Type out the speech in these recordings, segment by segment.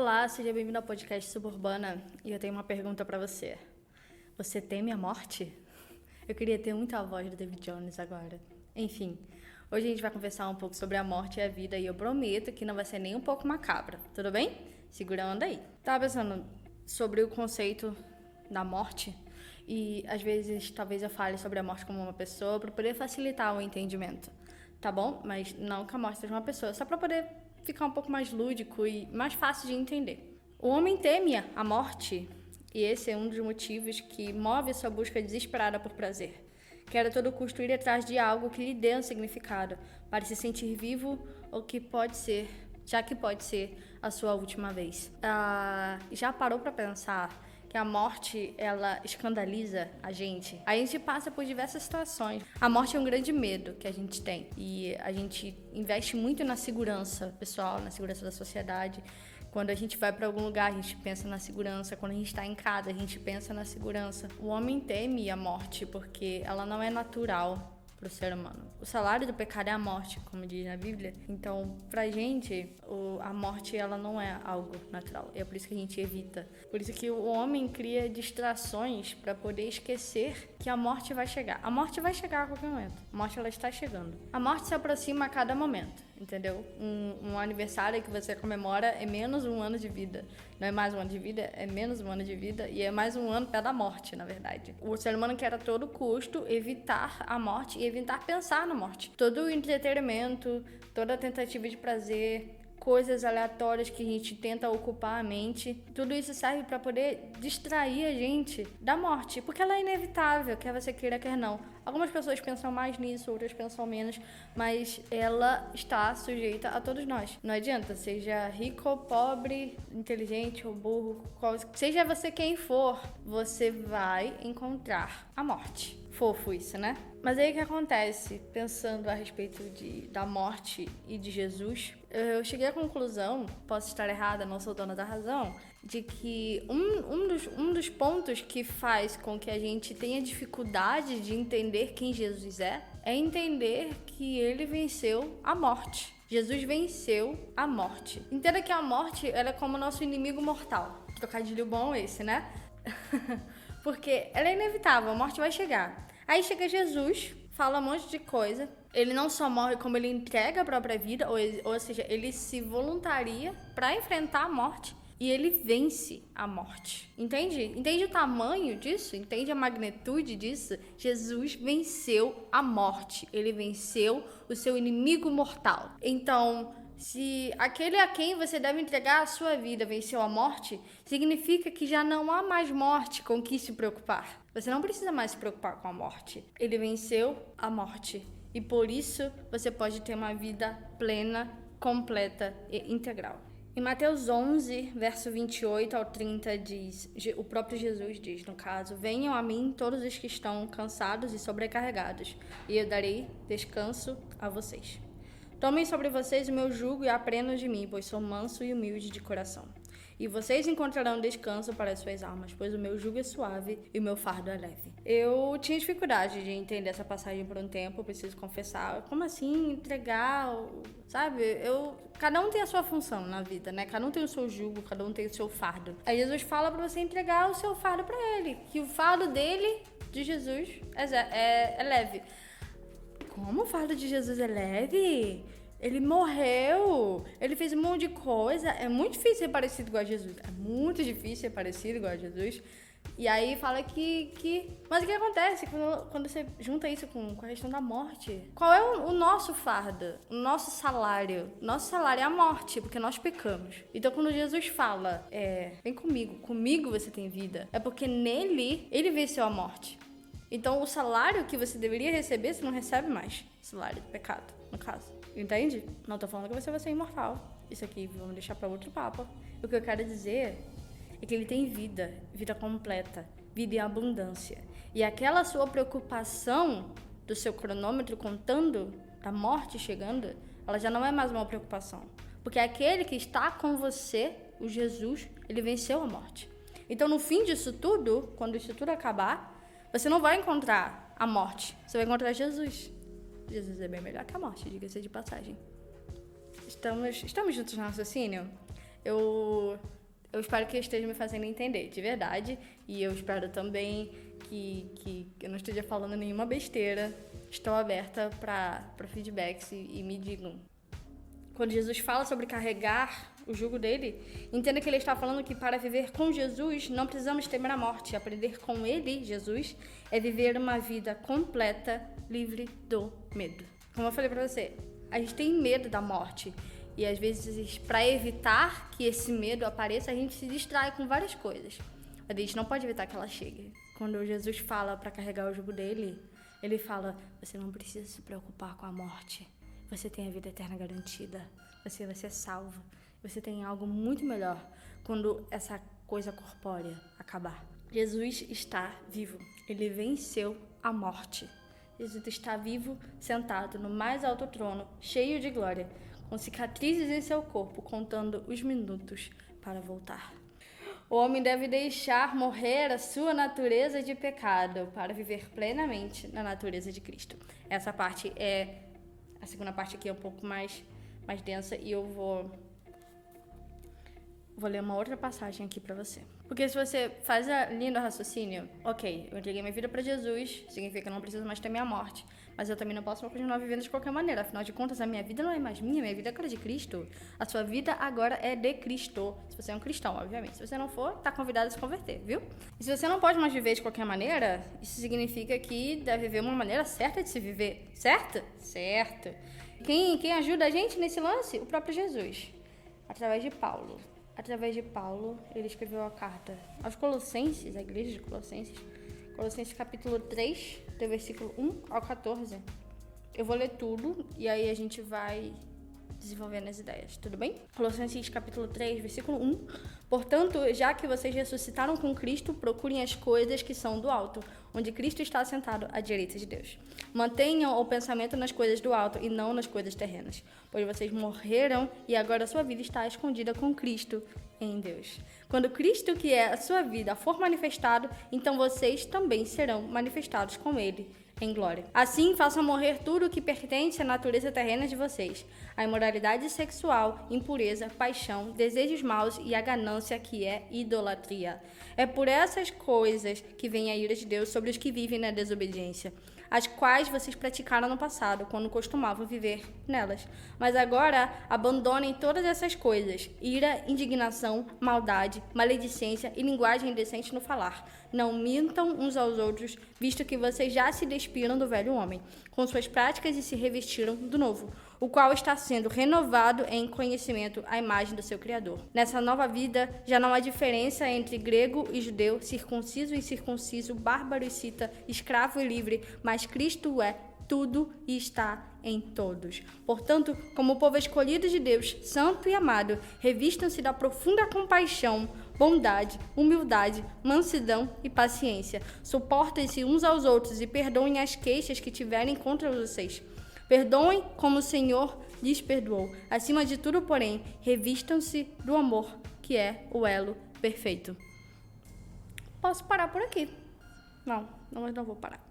Olá, seja bem-vindo ao podcast Suburbana e eu tenho uma pergunta pra você. Você teme a morte? Eu queria ter muita voz do David Jones agora. Enfim, hoje a gente vai conversar um pouco sobre a morte e a vida e eu prometo que não vai ser nem um pouco macabra, tudo bem? Segura a onda aí. Tava pensando sobre o conceito da morte e às vezes talvez eu fale sobre a morte como uma pessoa pra poder facilitar o entendimento, tá bom? Mas não que a morte seja uma pessoa, só pra poder ficar um pouco mais lúdico e mais fácil de entender. O homem teme a morte, e esse é um dos motivos que move sua busca desesperada por prazer. Quer a todo custo ir atrás de algo que lhe dê um significado, para se sentir vivo ou que pode ser, já que pode ser a sua última vez. Já parou para pensar que a morte, ela escandaliza a gente? A gente passa por diversas situações. A morte é um grande medo que a gente tem. E a gente investe muito na segurança pessoal, na segurança da sociedade. Quando a gente vai para algum lugar, a gente pensa na segurança. Quando a gente está em casa, a gente pensa na segurança. O homem teme a morte porque ela não é natural para o ser humano. O salário do pecado é a morte, como diz na Bíblia. Então, pra gente, a morte ela não é algo natural. É por isso que a gente evita. Por isso que o homem cria distrações para poder esquecer que a morte vai chegar. A morte vai chegar a qualquer momento. A morte ela está chegando. A morte se aproxima a cada momento, entendeu? Um aniversário que você comemora é menos um ano de vida. Não é mais um ano de vida, é menos um ano de vida e é mais um ano perto da morte, na verdade. O ser humano quer a todo custo evitar a morte e evitar pensar na morte. Todo o entretenimento, toda a tentativa de prazer, coisas aleatórias que a gente tenta ocupar a mente, tudo isso serve para poder distrair a gente da morte, porque ela é inevitável, quer você queira, quer não. Algumas pessoas pensam mais nisso, outras pensam menos, mas ela está sujeita a todos nós. Não adianta, seja rico ou pobre, inteligente ou burro, seja você quem for, você vai encontrar a morte. Fofo isso, né? Mas aí o que acontece, pensando a respeito da morte e de Jesus, eu cheguei à conclusão, posso estar errada, não sou dona da razão, de que um dos pontos que faz com que a gente tenha dificuldade de entender quem Jesus é entender que ele venceu a morte. Jesus venceu a morte. Entenda que a morte ela é como o nosso inimigo mortal. Trocadilho bom esse, né? Porque ela é inevitável, a morte vai chegar. Aí chega Jesus, fala um monte de coisa. Ele não só morre, como ele entrega a própria vida, ou seja, ele se voluntaria para enfrentar a morte e ele vence a morte. Entende? Entende o tamanho disso? Entende a magnitude disso? Jesus venceu a morte. Ele venceu o seu inimigo mortal. Então, se aquele a quem você deve entregar a sua vida venceu a morte, significa que já não há mais morte com que se preocupar. Você não precisa mais se preocupar com a morte. Ele venceu a morte. E por isso você pode ter uma vida plena, completa e integral. Em Mateus 11, verso 28 ao 30 diz, o próprio Jesus diz, no caso, venham a mim todos os que estão cansados e sobrecarregados, e eu darei descanso a vocês. Tomem sobre vocês o meu jugo e aprendam de mim, pois sou manso e humilde de coração. E vocês encontrarão descanso para as suas almas, pois o meu jugo é suave e o meu fardo é leve. Eu tinha dificuldade de entender essa passagem por um tempo, preciso confessar. Como assim entregar, sabe? Cada um tem a sua função na vida, né? Cada um tem o seu jugo, cada um tem o seu fardo. Aí Jesus fala para você entregar o seu fardo para ele, que o fardo dele, de Jesus, é leve. Como o fardo de Jesus é leve? Ele morreu, ele fez um monte de coisa. É muito difícil ser parecido igual a Jesus. É muito difícil ser parecido igual a Jesus. E aí fala que... Mas o que acontece quando você junta isso com a questão da morte? Qual é o nosso fardo? O nosso salário? Nosso salário é a morte, porque nós pecamos. Então quando Jesus fala, vem comigo você tem vida. É porque nele, ele venceu a morte. Então o salário que você deveria receber, você não recebe mais. Salário do pecado, no caso. Entende? Não tô falando que você vai ser imortal. Isso aqui vamos deixar pra outro papo. O que eu quero dizer é que ele tem vida completa, vida em abundância. E aquela sua preocupação do seu cronômetro contando, da morte chegando, ela já não é mais uma preocupação. Porque aquele que está com você, o Jesus, ele venceu a morte. Então no fim disso tudo, quando isso tudo acabar, você não vai encontrar a morte, você vai encontrar Jesus. Jesus é bem melhor que a morte, diga-se de passagem. Estamos juntos no raciocínio? Eu espero que eu esteja me fazendo entender, de verdade. E eu espero também que eu não esteja falando nenhuma besteira. Estou aberta para feedbacks e me digam. Quando Jesus fala sobre carregar o jugo dele, entenda que ele está falando que para viver com Jesus não precisamos temer a morte. Aprender com ele, Jesus, é viver uma vida completa, livre do medo. Como eu falei para você, a gente tem medo da morte. E às vezes, para evitar que esse medo apareça, a gente se distrai com várias coisas. A gente não pode evitar que ela chegue. Quando Jesus fala para carregar o jugo dele, ele fala: você não precisa se preocupar com a morte. Você tem a vida eterna garantida. Você vai ser salvo. Você tem algo muito melhor quando essa coisa corpórea acabar. Jesus está vivo. Ele venceu a morte. Jesus está vivo, sentado no mais alto trono, cheio de glória, com cicatrizes em seu corpo, contando os minutos para voltar. O homem deve deixar morrer a sua natureza de pecado para viver plenamente na natureza de Cristo. Essa parte a segunda parte aqui é um pouco mais densa e eu vou ler uma outra passagem aqui pra você. Porque se você faz a linha do raciocínio, ok, eu entreguei minha vida pra Jesus, significa que eu não preciso mais ter minha morte, mas eu também não posso continuar vivendo de qualquer maneira. Afinal de contas, a minha vida não é mais minha vida é agora de Cristo. A sua vida agora é de Cristo. Se você é um cristão, obviamente. Se você não for, tá convidado a se converter, viu? E se você não pode mais viver de qualquer maneira, isso significa que deve haver uma maneira certa de se viver. Certo? Certo. Quem ajuda a gente nesse lance? O próprio Jesus. Através de Paulo. Através de Paulo, ele escreveu a carta aos Colossenses, a igreja de Colossenses. Colossenses capítulo 3, do versículo 1 ao 14. Eu vou ler tudo e aí a gente vai desenvolvendo as ideias, tudo bem? Colossenses capítulo 3, versículo 1. Portanto, já que vocês ressuscitaram com Cristo, procurem as coisas que são do alto, onde Cristo está assentado à direita de Deus. Mantenham o pensamento nas coisas do alto e não nas coisas terrenas, pois vocês morreram e agora a sua vida está escondida com Cristo em Deus. Quando Cristo, que é a sua vida, for manifestado, então vocês também serão manifestados com Ele em glória. Assim, façam morrer tudo o que pertence à natureza terrena de vocês: a imoralidade sexual, impureza, paixão, desejos maus e a ganância, que é idolatria. É por essas coisas que vem a ira de Deus sobre os que vivem na desobediência, as quais vocês praticaram no passado, quando costumavam viver nelas. Mas agora abandonem todas essas coisas: ira, indignação, maldade, maledicência e linguagem indecente no falar. Não mintam uns aos outros, visto que vocês já se despiram do velho homem, com suas práticas, e se revestiram do novo, o qual está sendo renovado em conhecimento à imagem do seu Criador. Nessa nova vida, já não há diferença entre grego e judeu, circunciso e incircunciso, bárbaro e cita, escravo e livre, mas Cristo é tudo e está em todos. Portanto, como povo escolhido de Deus, santo e amado, revistam-se da profunda compaixão, bondade, humildade, mansidão e paciência. Suportem-se uns aos outros e perdoem as queixas que tiverem contra vocês. Perdoem como o Senhor lhes perdoou. Acima de tudo, porém, revistam-se do amor, que é o elo perfeito. Posso parar por aqui? Não vou parar.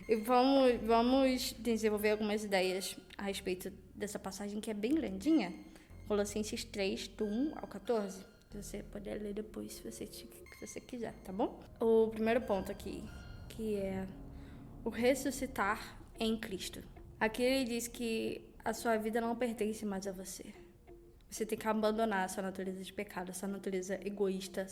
E vamos desenvolver algumas ideias a respeito dessa passagem que é bem grandinha. Colossenses 3, do 1 ao 14. Você pode ler depois, se você quiser, tá bom? O primeiro ponto aqui, que é o ressuscitar em Cristo. Aqui ele diz que a sua vida não pertence mais a você. Você tem que abandonar a sua natureza de pecado, a sua natureza egoísta,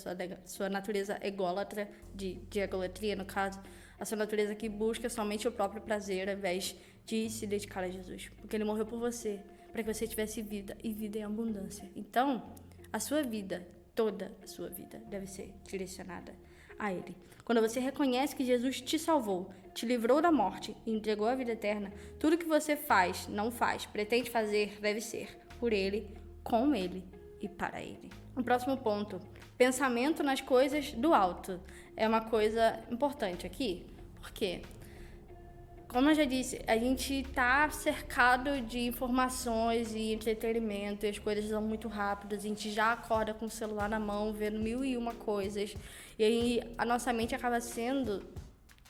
sua natureza ególatra, de egolatria, no caso, a sua natureza que busca somente o próprio prazer, ao invés de se dedicar a Jesus. Porque ele morreu por você, para que você tivesse vida, e vida em abundância. Então, a sua vida, toda a sua vida, deve ser direcionada a Ele. Quando você reconhece que Jesus te salvou, te livrou da morte e entregou a vida eterna, tudo que você faz, não faz, pretende fazer, deve ser por Ele, com Ele e para Ele. O próximo ponto, pensamento nas coisas do alto. É uma coisa importante aqui, porque, como eu já disse, a gente está cercado de informações e entretenimento, e as coisas são muito rápidas, a gente já acorda com o celular na mão, vendo 1001 coisas, e aí a nossa mente acaba sendo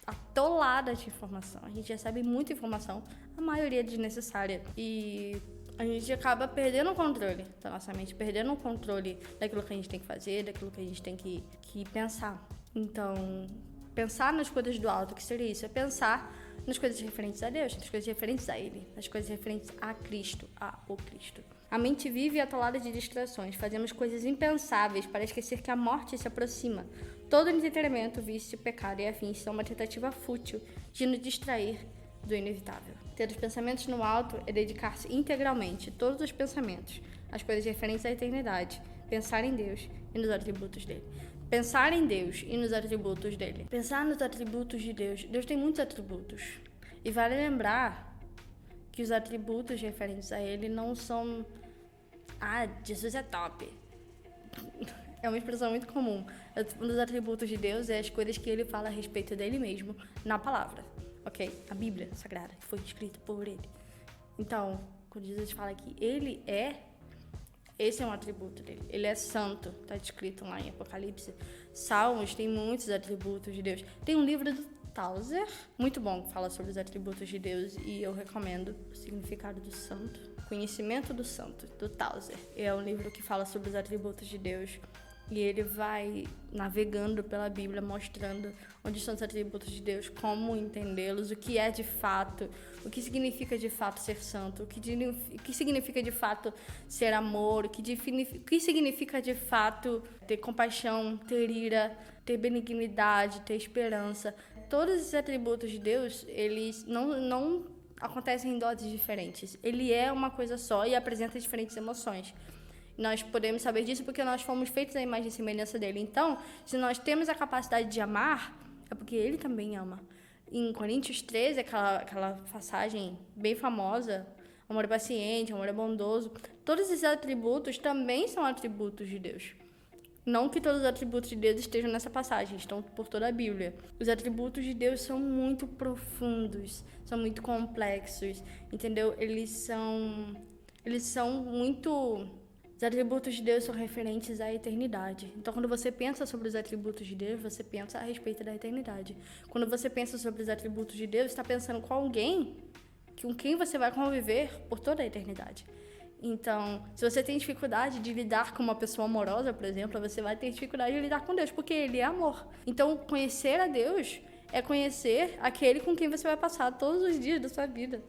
atolada de informação. A gente recebe muita informação, a maioria desnecessária, e a gente acaba perdendo o controle da nossa mente, perdendo o controle daquilo que a gente tem que fazer, daquilo que a gente tem que pensar. Então, pensar nas coisas do alto, que seria isso? É pensar nas coisas referentes a Deus, nas coisas referentes a Ele, nas coisas referentes a Cristo, o Cristo. A mente vive atolada de distrações, fazemos coisas impensáveis para esquecer que a morte se aproxima. Todo entretenimento, vício, pecado e afins são uma tentativa fútil de nos distrair do inevitável. Ter os pensamentos no alto é dedicar-se integralmente, todos os pensamentos, às coisas referentes à eternidade, pensar em Deus e nos atributos dele. Pensar em Deus e nos atributos dele. Pensar nos atributos de Deus. Deus tem muitos atributos. E vale lembrar que os atributos referentes a ele não são... Jesus é top. É uma expressão muito comum. Um dos atributos de Deus é as coisas que ele fala a respeito dele mesmo na palavra. Ok? A Bíblia Sagrada, que foi escrita por ele. Então, quando Jesus fala que ele é... Esse é um atributo dele. Ele é santo, está descrito lá em Apocalipse. Salmos tem muitos atributos de Deus. Tem um livro do Tauser, muito bom, que fala sobre os atributos de Deus, e eu recomendo o significado do santo. Conhecimento do santo, do Tauser. É um livro que fala sobre os atributos de Deus. E ele vai navegando pela Bíblia, mostrando onde estão os atributos de Deus, como entendê-los, o que é de fato, o que significa de fato ser santo, o que significa de fato ser amor, o que significa de fato ter compaixão, ter ira, ter benignidade, ter esperança. Todos esses atributos de Deus, eles não acontecem em doses diferentes. Ele é uma coisa só e apresenta diferentes emoções. Nós podemos saber disso porque nós fomos feitos à imagem e semelhança dele. Então, se nós temos a capacidade de amar, é porque ele também ama. Em Coríntios 13, aquela passagem bem famosa, amor é paciente, amor é bondoso, todos esses atributos também são atributos de Deus. Não que todos os atributos de Deus estejam nessa passagem, estão por toda a Bíblia. Os atributos de Deus são muito profundos, são muito complexos, entendeu? Eles são muito... Os atributos de Deus são referentes à eternidade. Então, quando você pensa sobre os atributos de Deus, você pensa a respeito da eternidade. Quando você pensa sobre os atributos de Deus, está pensando com alguém com quem você vai conviver por toda a eternidade. Então, se você tem dificuldade de lidar com uma pessoa amorosa, por exemplo, você vai ter dificuldade de lidar com Deus, porque Ele é amor. Então, conhecer a Deus é conhecer aquele com quem você vai passar todos os dias da sua vida,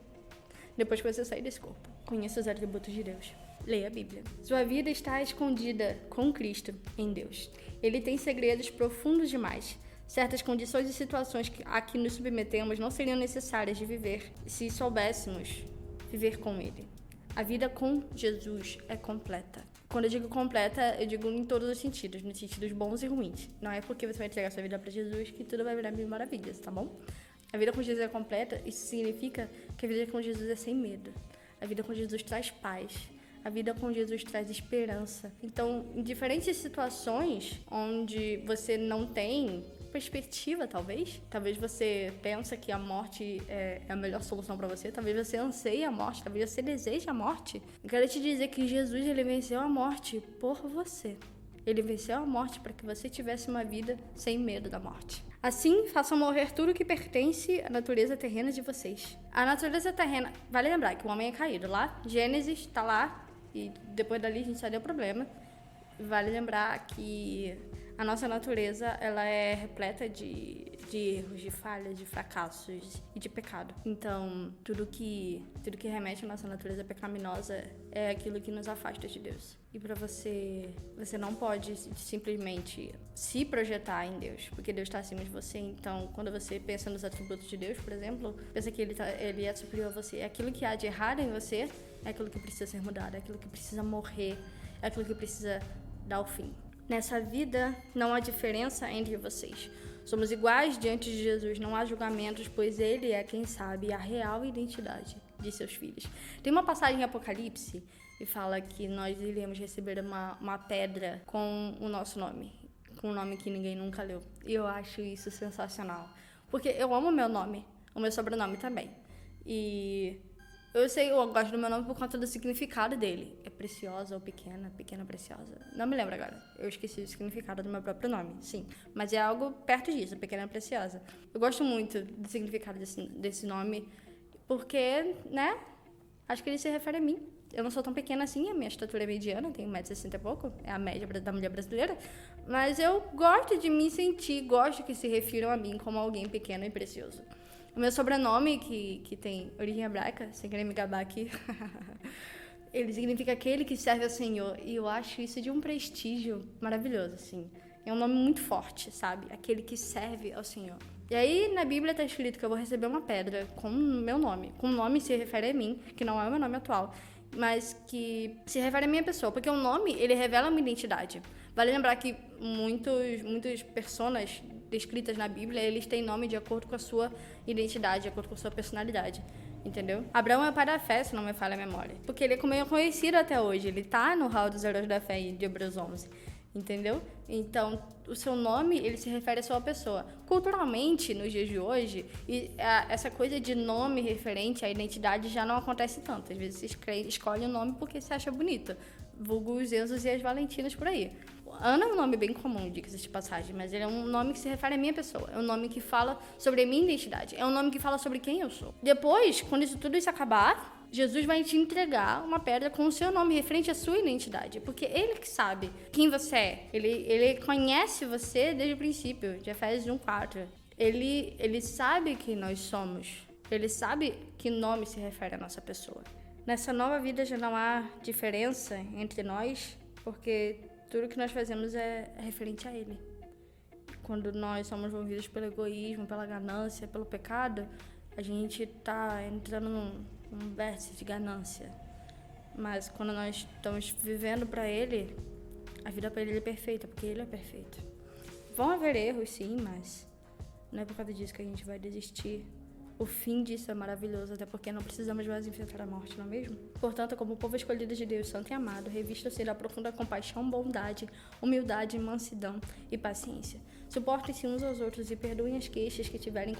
depois que você sair desse corpo. Conheça os atributos de Deus. Leia a Bíblia. Sua vida está escondida com Cristo em Deus. Ele tem segredos profundos demais. Certas condições e situações a que nos submetemos não seriam necessárias de viver se soubéssemos viver com Ele. A vida com Jesus é completa. Quando eu digo completa, eu digo em todos os sentidos, nos sentidos bons e ruins. Não é porque você vai entregar sua vida para Jesus que tudo vai virar mil maravilhas, tá bom? A vida com Jesus é completa, isso significa que a vida com Jesus é sem medo. A vida com Jesus traz paz. A vida com Jesus traz esperança. Então, em diferentes situações onde você não tem perspectiva, talvez você pensa que a morte é a melhor solução para você, talvez você anseie a morte, talvez você deseje a morte. Eu quero te dizer que Jesus, ele venceu a morte por você. Ele venceu a morte para que você tivesse uma vida sem medo da morte. Assim, façam morrer tudo que pertence à natureza terrena de vocês. A natureza terrena... Vale lembrar que o homem é caído lá. Gênesis está lá. E depois dali a gente só deu problema. Vale lembrar que a nossa natureza, ela é repleta de erros, de falhas, de fracassos e de pecado. Então, tudo que remete à nossa natureza pecaminosa é aquilo que nos afasta de Deus. E para você não pode simplesmente se projetar em Deus, porque Deus está acima de você. Então, quando você pensa nos atributos de Deus, por exemplo, pensa que ele é superior a você. É aquilo que há de errado em você, é aquilo que precisa ser mudado, é aquilo que precisa morrer, é aquilo que precisa dar o fim. Nessa vida, não há diferença entre vocês. Somos iguais diante de Jesus, não há julgamentos, pois Ele é quem sabe a real identidade de seus filhos. Tem uma passagem em Apocalipse que fala que nós iremos receber uma pedra com o nosso nome, com um nome que ninguém nunca leu. E eu acho isso sensacional, porque eu amo o meu nome, o meu sobrenome também. E eu gosto do meu nome por conta do significado dele. É preciosa ou pequena, pequena preciosa. Não me lembro agora. Eu esqueci o significado do meu próprio nome, sim. Mas é algo perto disso, pequena preciosa. Eu gosto muito do significado desse nome, porque, né? Acho que ele se refere a mim. Eu não sou tão pequena assim, a minha estatura é mediana, tenho 1,60 m e pouco, é a média da mulher brasileira. Mas eu gosto de me sentir, gosto que se refiram a mim como alguém pequeno e precioso. O meu sobrenome, que tem origem hebraica, sem querer me gabar aqui, ele significa aquele que serve ao Senhor. E eu acho isso de um prestígio maravilhoso, assim. É um nome muito forte, sabe? Aquele que serve ao Senhor. E aí, na Bíblia está escrito que eu vou receber uma pedra com o meu nome. Com o nome se refere a mim, que não é o meu nome atual, mas que se refere à minha pessoa. Porque o nome, ele revela a minha identidade. Vale lembrar que muitas personas descritas na Bíblia, eles têm nome de acordo com a sua identidade, de acordo com a sua personalidade. Entendeu? Abraão é o pai da fé, se não me falha a memória. Porque ele é como conhecido até hoje. Ele tá no hall dos heróis da fé de Hebreus 11. Entendeu? Então, o seu nome, ele se refere à sua pessoa. Culturalmente, nos dias de hoje, essa coisa de nome referente à identidade já não acontece tanto. Às vezes você escolhe um nome porque se acha bonita. Vulgo os Enzos e as Valentinas por aí. Ana é um nome bem comum, diga-se de passagem, mas ele é um nome que se refere à minha pessoa. É um nome que fala sobre a minha identidade. É um nome que fala sobre quem eu sou. Depois, quando tudo isso acabar, Jesus vai te entregar uma pedra com o seu nome, referente à sua identidade. Porque ele que sabe quem você é. Ele conhece você desde o princípio, de Efésios 1:4. Ele sabe quem nós somos. Ele sabe que nome se refere à nossa pessoa. Nessa nova vida já não há diferença entre nós, porque tudo que nós fazemos é referente a ele. Quando nós somos movidos pelo egoísmo, pela ganância, pelo pecado, a gente está entrando num vértice de ganância. Mas quando nós estamos vivendo para ele, a vida para ele é perfeita, porque ele é perfeito. Vão haver erros, sim, mas não é por causa disso que a gente vai desistir. O fim disso é maravilhoso, até porque não precisamos mais enfrentar a morte, não é mesmo? Portanto, como povo escolhido de Deus, santo e amado, revista-se da profunda compaixão, bondade, humildade, mansidão e paciência. Suportem-se uns aos outros e perdoem as queixas que tiverem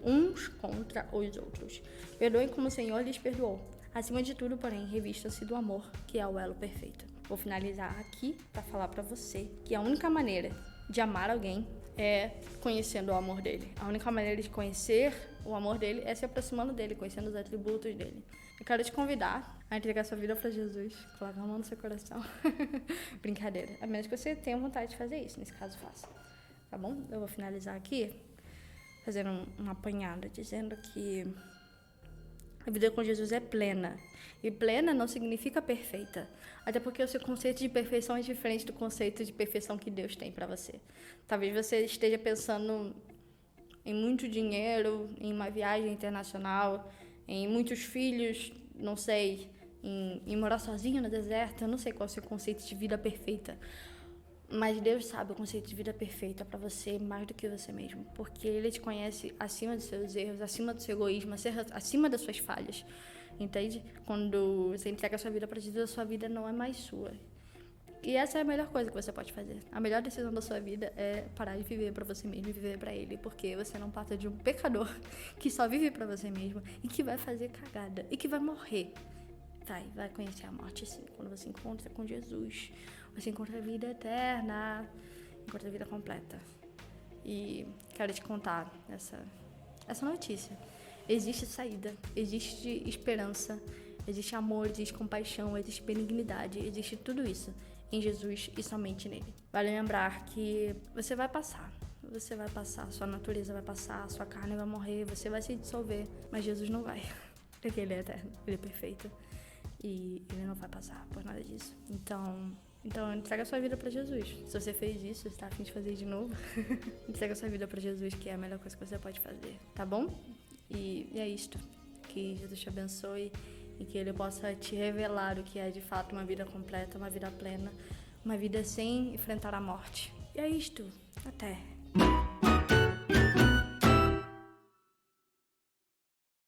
uns contra os outros. Perdoem como o Senhor lhes perdoou. Acima de tudo, porém, revista-se do amor, que é o elo perfeito. Vou finalizar aqui para falar para você que a única maneira de amar alguém é conhecendo o amor dele. A única maneira de conhecer o amor dele é se aproximando dele, conhecendo os atributos dele. Eu quero te convidar a entregar sua vida para Jesus, colocar a mão no seu coração. Brincadeira. A menos que você tenha vontade de fazer isso, nesse caso faça. Tá bom? Eu vou finalizar aqui fazendo uma apanhada, dizendo que a vida com Jesus é plena. E plena não significa perfeita. Até porque o seu conceito de perfeição é diferente do conceito de perfeição que Deus tem para você. Talvez você esteja pensando em muito dinheiro, em uma viagem internacional, em muitos filhos, não sei, em morar sozinho no deserto. Eu não sei qual é o seu conceito de vida perfeita. Mas Deus sabe o conceito de vida perfeita para você mais do que você mesmo. Porque Ele te conhece acima dos seus erros, acima do seu egoísmo, acima das suas falhas. Entende? Quando você entrega a sua vida para Jesus, a sua vida não é mais sua. E essa é a melhor coisa que você pode fazer. A melhor decisão da sua vida é parar de viver para você mesmo e viver para Ele. Porque você não passa de um pecador que só vive para você mesmo e que vai fazer cagada e que vai morrer. Vai conhecer a morte, sim. Quando você encontra com Jesus, você encontra a vida eterna, encontra a vida completa. E quero te contar essa notícia. Existe saída, existe esperança, existe amor, existe compaixão, existe benignidade, existe tudo isso em Jesus e somente nele. Vale lembrar que você vai passar, sua natureza vai passar, sua carne vai morrer, você vai se dissolver, mas Jesus não vai, porque ele é eterno, ele é perfeito e ele não vai passar por nada disso. Então entrega a sua vida pra Jesus. Se você fez isso, você tá a fim de fazer de novo, entrega a sua vida pra Jesus, que é a melhor coisa que você pode fazer, tá bom? E é isto. Que Jesus te abençoe e que Ele possa te revelar o que é de fato uma vida completa, uma vida plena, uma vida sem enfrentar a morte. E é isto. Até.